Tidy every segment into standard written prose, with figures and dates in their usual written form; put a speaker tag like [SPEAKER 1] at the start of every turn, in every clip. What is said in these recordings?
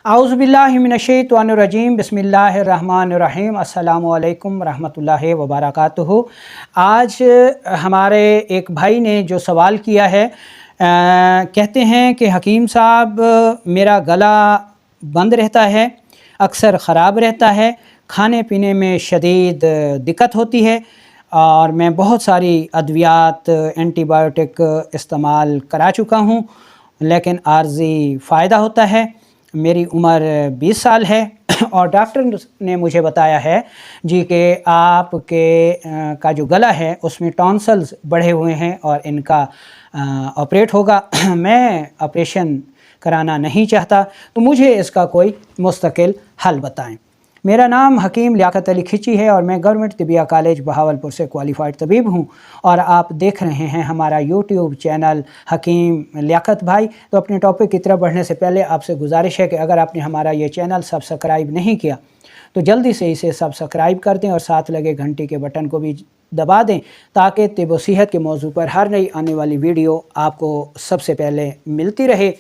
[SPEAKER 1] औज़ुबिल्लाहि मिनश्शैतानिर्रजीम बिस्मिल्लाहिर्रहमानिर्रहीम अस्सलामु अलैकुम रहमतुल्लाहि व बरकातुहू। आज हमारे एक भाई ने जो सवाल किया है, कहते हैं कि हकीम साहब मेरा गला बंद रहता है, अक्सर ख़राब रहता है, खाने पीने में शदीद दिक्कत होती है और मैं बहुत सारी अद्वियात एंटीबायोटिक इस्तेमाल करा चुका हूँ लेकिन आर्जी फ़ायदा होता है। मेरी उम्र 20 साल है और डॉक्टर ने मुझे बताया है जी कि आपके का जो गला है उसमें टॉन्सल्स बढ़े हुए हैं और इनका ऑपरेट होगा। मैं ऑपरेशन कराना नहीं चाहता, तो मुझे इसका कोई मुस्तकिल हल बताएं। मेरा नाम हकीम लियाकत अली खिची है और मैं गवर्नमेंट तिबिया कॉलेज बहावलपुर से क्वालिफाइड तबीब हूं और आप देख रहे हैं हमारा यूट्यूब चैनल हकीम लियाकत भाई। तो अपने टॉपिक की तरफ बढ़ने से पहले आपसे गुजारिश है कि अगर आपने हमारा ये चैनल सब्सक्राइब नहीं किया तो जल्दी से इसे सब्सक्राइब कर दें और साथ लगे घंटी के बटन को भी दबा दें ताकि तिब व सेहत के मौजू पर हर नई आने वाली वीडियो आपको सबसे पहले मिलती रहे।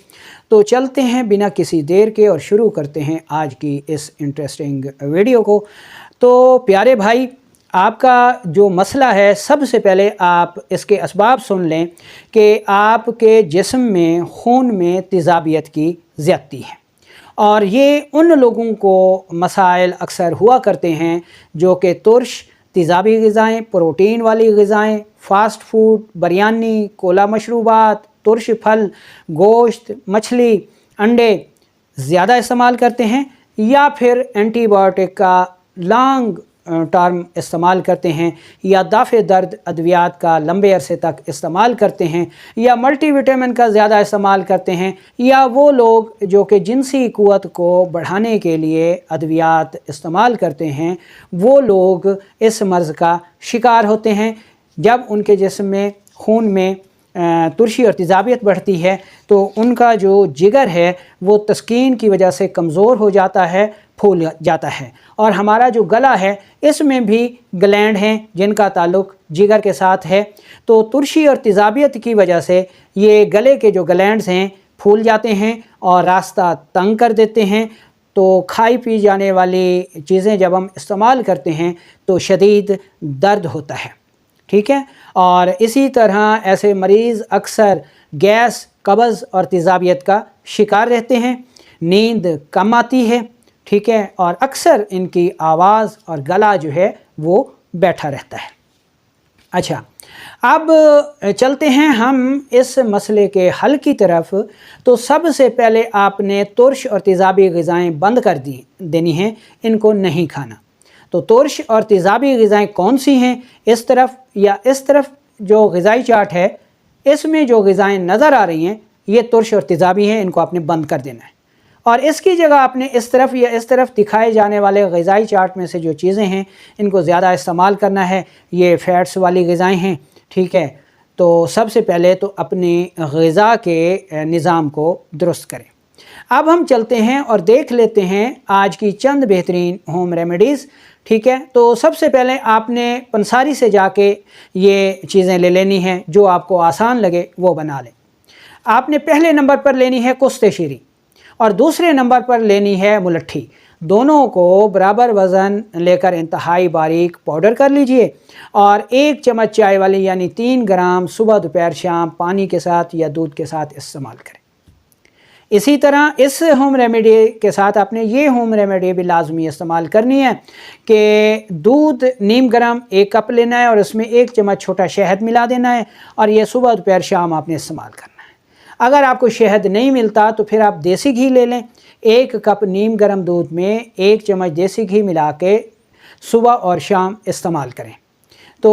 [SPEAKER 1] तो चलते हैं बिना किसी देर के और शुरू करते हैं आज की इस इंटरेस्टिंग वीडियो को। तो प्यारे भाई, आपका जो मसला है, सबसे पहले आप इसके असबाब सुन लें कि आपके जिस्म में खून में तेज़ाबियत की ज़्यादती है और ये उन लोगों को मसाइल अक्सर हुआ करते हैं जो कि तुर्श तेज़ाबी ग़िज़ाएँ, प्रोटीन वाली ग़िज़ाएँ, फ़ास्ट फूड, बिरयानी, कोला मशरूबात, तुर्श फल, गोश्त, मछली, अंडे ज़्यादा इस्तेमाल करते हैं या फिर एंटीबायोटिक का लॉन्ग टर्म इस्तेमाल करते हैं या दाफ़े दर्द अद्वियात का लंबे अरसे तक इस्तेमाल करते हैं या मल्टीविटामिन का ज़्यादा इस्तेमाल करते हैं या वो लोग जो कि जिनसी क़ुव्वत को बढ़ाने के लिए अद्वियात इस्तेमाल करते हैं, वो लोग इस मर्ज़ का शिकार होते हैं। जब उनके जिस्म में खून में तुर्शी और तेज़ाबियत बढ़ती है तो उनका जो जिगर है वो तस्कीन की वजह से कमज़ोर हो जाता है, फूल जाता है। और हमारा जो गला है इसमें भी ग्लैंड हैं जिनका ताल्लुक़ जिगर के साथ है। तो तुर्शी और तेज़ाबियत की वजह से ये गले के जो ग्लैंड्स हैं फूल जाते हैं और रास्ता तंग कर देते हैं। तो खाई पी जाने वाली चीज़ें जब हम इस्तेमाल करते हैं तो शदीद दर्द होता है, ठीक है। और इसी तरह ऐसे मरीज़ अक्सर गैस, कब्ज़ और तेज़ाबियत का शिकार रहते हैं। नींद कम आती है, ठीक है, और अक्सर इनकी आवाज़ और गला जो है वो बैठा रहता है। अच्छा, अब चलते हैं हम इस मसले के हल की तरफ। तो सबसे पहले आपने तुर्श और तेज़ाबी ग़िज़ाएँ बंद कर देनी हैं, इनको नहीं खाना। तो तुर्श और तेज़ाबी ग़िज़ाएँ कौन सी हैं? इस तरफ या इस तरफ जो ग़िज़ाई चार्ट है इसमें जो ग़िज़ाएँ नज़र आ रही हैं ये तुर्श और तेज़ाबी हैं, इनको आपने बंद कर देना है। और इसकी जगह आपने इस तरफ या इस तरफ दिखाए जाने वाले ग़िज़ाई चार्ट में से जो चीज़ें हैं इनको ज़्यादा इस्तेमाल करना है। ये फ़ैट्स वाली ग़िज़ाएँ हैं, ठीक है। तो सबसे पहले तो अपनी ग़िज़ा के निज़ाम को दुरुस्त करें। अब हम चलते हैं और देख लेते हैं आज की चंद बेहतरीन होम रेमेडीज़, ठीक है। तो सबसे पहले आपने पंसारी से जाके ये चीज़ें ले लेनी हैं, जो आपको आसान लगे वो बना लें। आपने पहले नंबर पर लेनी है कुश्ते शीरी और दूसरे नंबर पर लेनी है मुलट्ठी। दोनों को बराबर वज़न लेकर इंतहाई बारीक पाउडर कर लीजिए और 1 चम्मच चाय वाली यानी 3 ग्राम सुबह दोपहर शाम पानी के साथ या दूध के साथ इस्तेमाल करें। इसी तरह इस होम रेमेडी के साथ आपने ये होम रेमेडी भी लाजमी इस्तेमाल करनी है कि दूध नीम गर्म 1 कप लेना है और उसमें 1 चम्मच छोटा शहद मिला देना है और ये सुबह दोपहर शाम आपने इस्तेमाल करना है। अगर आपको शहद नहीं मिलता तो फिर आप देसी घी ले लें। 1 कप नीम गर्म दूध में 1 चम्मच देसी घी मिला के सुबह और शाम इस्तेमाल करें। तो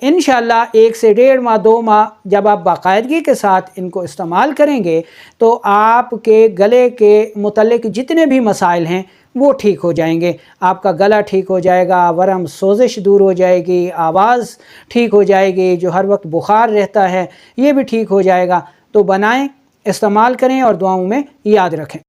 [SPEAKER 1] इंशाअल्लाह 1 से 1.5 माह 2 माह जब आप बाकायदगी के साथ इनको इस्तेमाल करेंगे तो आपके गले के मुतल्लिक जितने भी मसाइल हैं वो ठीक हो जाएंगे। आपका गला ठीक हो जाएगा, वरम सोजिश दूर हो जाएगी, आवाज़ ठीक हो जाएगी, जो हर वक्त बुखार रहता है ये भी ठीक हो जाएगा। तो बनाएं, इस्तेमाल करें और दुआओं में याद रखें।